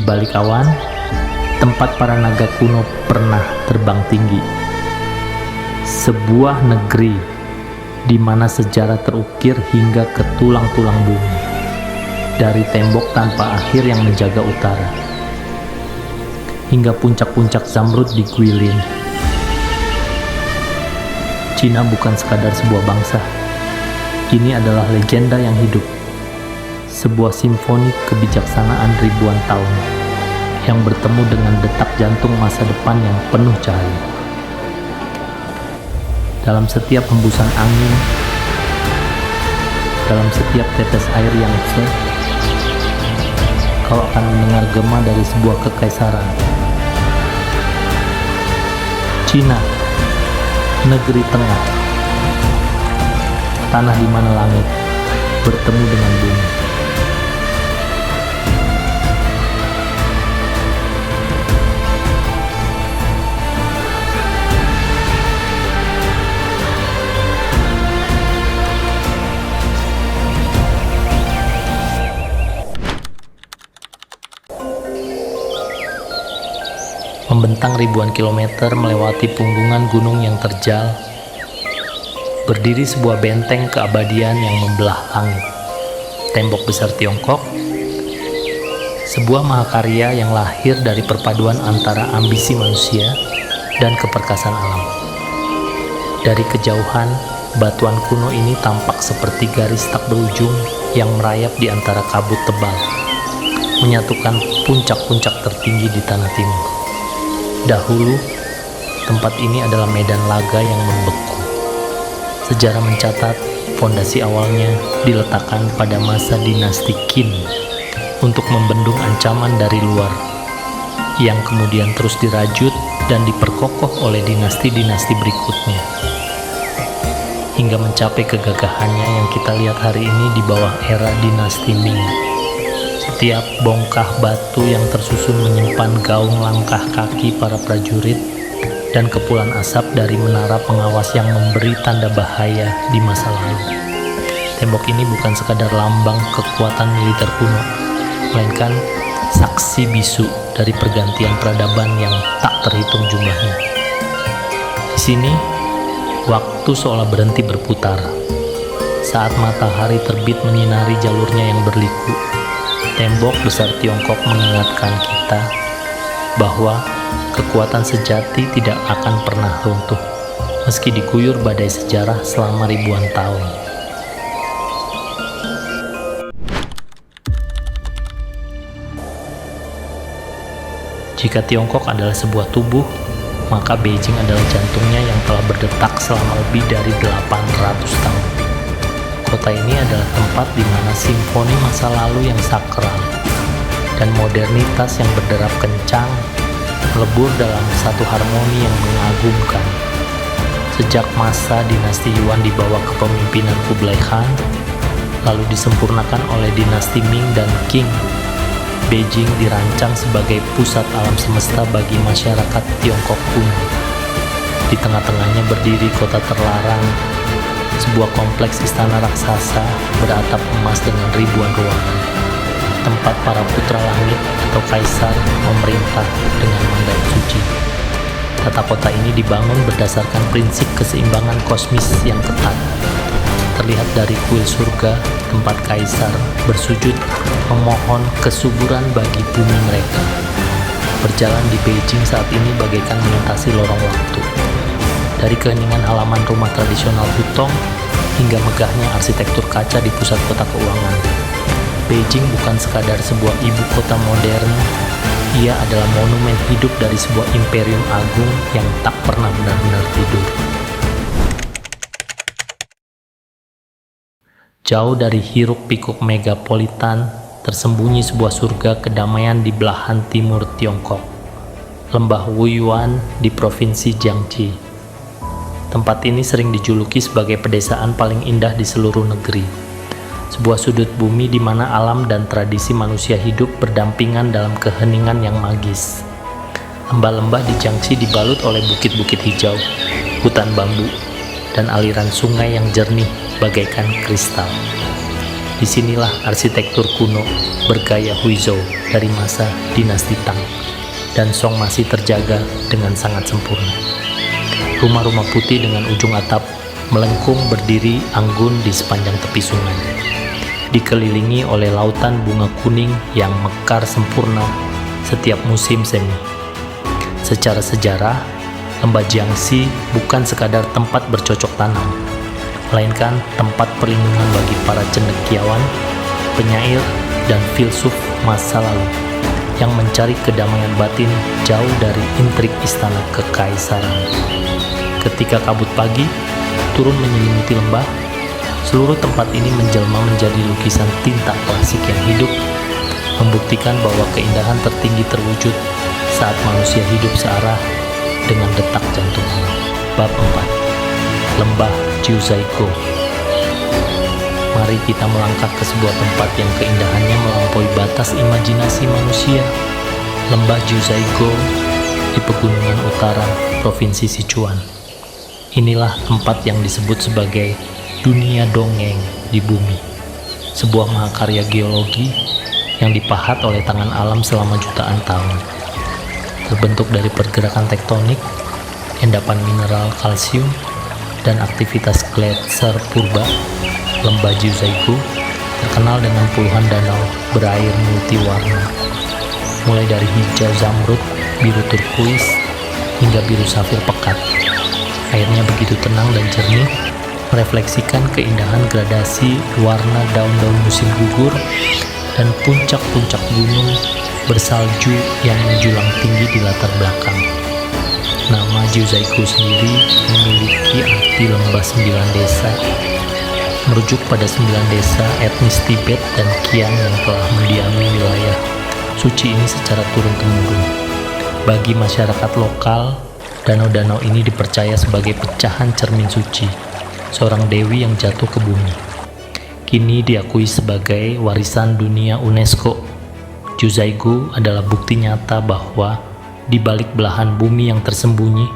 balik awan, tempat para naga kuno pernah terbang tinggi. Sebuah negeri di mana sejarah terukir hingga ke tulang-tulang bumi, dari tembok tanpa akhir yang menjaga utara, hingga puncak-puncak Zamrud di Guilin. Cina bukan sekadar sebuah bangsa, ini adalah legenda yang hidup, sebuah simfoni kebijaksanaan ribuan tahun yang bertemu dengan detak jantung masa depan yang penuh cahaya. Dalam setiap hembusan angin, dalam setiap tetes air yang kau akan mendengar gema dari sebuah kekaisaran. Cina, negeri tengah, tanah di mana langit bertemu dengan bumi. Membentang ribuan kilometer melewati punggungan gunung yang terjal, berdiri sebuah benteng keabadian yang membelah langit. Tembok besar Tiongkok, sebuah mahakarya yang lahir dari perpaduan antara ambisi manusia dan keperkasaan alam. Dari kejauhan, batuan kuno ini tampak seperti garis tak berujung yang merayap di antara kabut tebal, menyatukan puncak-puncak tertinggi di tanah timur. Dahulu, tempat ini adalah medan laga yang membeku. Sejarah mencatat, fondasi awalnya diletakkan pada masa dinasti Qin untuk membendung ancaman dari luar, yang kemudian terus dirajut dan diperkokoh oleh dinasti-dinasti berikutnya, hingga mencapai kegagahannya yang kita lihat hari ini di bawah era dinasti Ming. Setiap bongkah batu yang tersusun menyimpan gaung langkah kaki para prajurit dan kepulan asap dari menara pengawas yang memberi tanda bahaya di masa lalu. Tembok ini bukan sekadar lambang kekuatan militer kuno, melainkan saksi bisu dari pergantian peradaban yang tak terhitung jumlahnya. Di sini, waktu seolah berhenti berputar. Saat matahari terbit menyinari jalurnya yang berliku, tembok besar Tiongkok mengingatkan kita bahwa kekuatan sejati tidak akan pernah runtuh, meski diguyur badai sejarah selama ribuan tahun. Jika Tiongkok adalah sebuah tubuh, maka Beijing adalah jantungnya yang telah berdetak selama lebih dari 800 tahun. Kota ini adalah tempat di mana simfoni masa lalu yang sakral dan modernitas yang berderap kencang melebur dalam satu harmoni yang mengagumkan. Sejak masa dinasti Yuan di bawah kepemimpinan Kublai Khan, lalu disempurnakan oleh dinasti Ming dan Qing, Beijing dirancang sebagai pusat alam semesta bagi masyarakat Tiongkok kuno. Di tengah-tengahnya berdiri kota terlarang, sebuah kompleks istana raksasa beratap emas dengan ribuan ruangan, tempat para putra langit atau kaisar memerintah dengan mandat suci. Tata kota ini dibangun berdasarkan prinsip keseimbangan kosmis yang ketat. Terlihat dari kuil surga, tempat kaisar bersujud memohon kesuburan bagi bumi mereka. Berjalan di Beijing saat ini bagaikan melintasi lorong waktu. Dari keheningan halaman rumah tradisional Hutong hingga megahnya arsitektur kaca di pusat kota keuangan, Beijing bukan sekadar sebuah ibu kota modern, ia adalah monumen hidup dari sebuah imperium agung yang tak pernah benar-benar tidur. Jauh dari hiruk-pikuk megapolitan, tersembunyi sebuah surga kedamaian di belahan timur Tiongkok, Lembah Wuyuan di provinsi Jiangxi. Tempat ini sering dijuluki sebagai pedesaan paling indah di seluruh negeri. Sebuah sudut bumi di mana alam dan tradisi manusia hidup berdampingan dalam keheningan yang magis. Lembah-lembah di Jiangxi dibalut oleh bukit-bukit hijau, hutan bambu, dan aliran sungai yang jernih bagaikan kristal. Disinilah arsitektur kuno bergaya Huizhou dari masa dinasti Tang dan Song masih terjaga dengan sangat sempurna. Rumah-rumah putih dengan ujung atap melengkung berdiri anggun di sepanjang tepi sungai, dikelilingi oleh lautan bunga kuning yang mekar sempurna setiap musim semi. Secara sejarah, Lembah Jiangxi bukan sekadar tempat bercocok tanam, melainkan tempat perlindungan bagi para cendekiawan, penyair, dan filsuf masa lalu yang mencari kedamaian batin jauh dari intrik istana kekaisaran. Ketika kabut pagi turun menyelimuti lembah, seluruh tempat ini menjelma menjadi lukisan tinta klasik yang hidup, membuktikan bahwa keindahan tertinggi terwujud saat manusia hidup searah dengan detak jantung alam. Bab 4. Lembah Jiuzhaigou. Mari kita melangkah ke sebuah tempat yang keindahannya melampaui batas imajinasi manusia. Lembah Jiuzhaigou di pegunungan utara Provinsi Sichuan. Inilah tempat yang disebut sebagai dunia dongeng di bumi. Sebuah mahakarya geologi yang dipahat oleh tangan alam selama jutaan tahun. Terbentuk dari pergerakan tektonik, endapan mineral kalsium, dan aktivitas gletser purba, Lembah Jiuzhaigou terkenal dengan puluhan danau berair multiwarna, mulai dari hijau zamrud, biru turkuis, hingga biru safir pekat. Airnya begitu tenang dan jernih, merefleksikan keindahan gradasi warna daun-daun musim gugur dan puncak-puncak gunung bersalju yang menjulang tinggi di latar belakang. Nama Jiuzhaigou sendiri memiliki arti lembah 9 desa, merujuk pada 9 desa etnis Tibet dan Qiang yang telah mendiami wilayah suci ini secara turun-temurun. Bagi masyarakat lokal, danau-danau ini dipercaya sebagai pecahan cermin suci, seorang dewi yang jatuh ke bumi. Kini diakui sebagai warisan dunia UNESCO. Jiuzhaigou adalah bukti nyata bahwa di balik belahan bumi yang tersembunyi,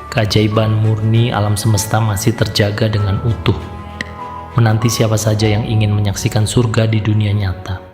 keajaiban murni alam semesta masih terjaga dengan utuh, menanti siapa saja yang ingin menyaksikan surga di dunia nyata.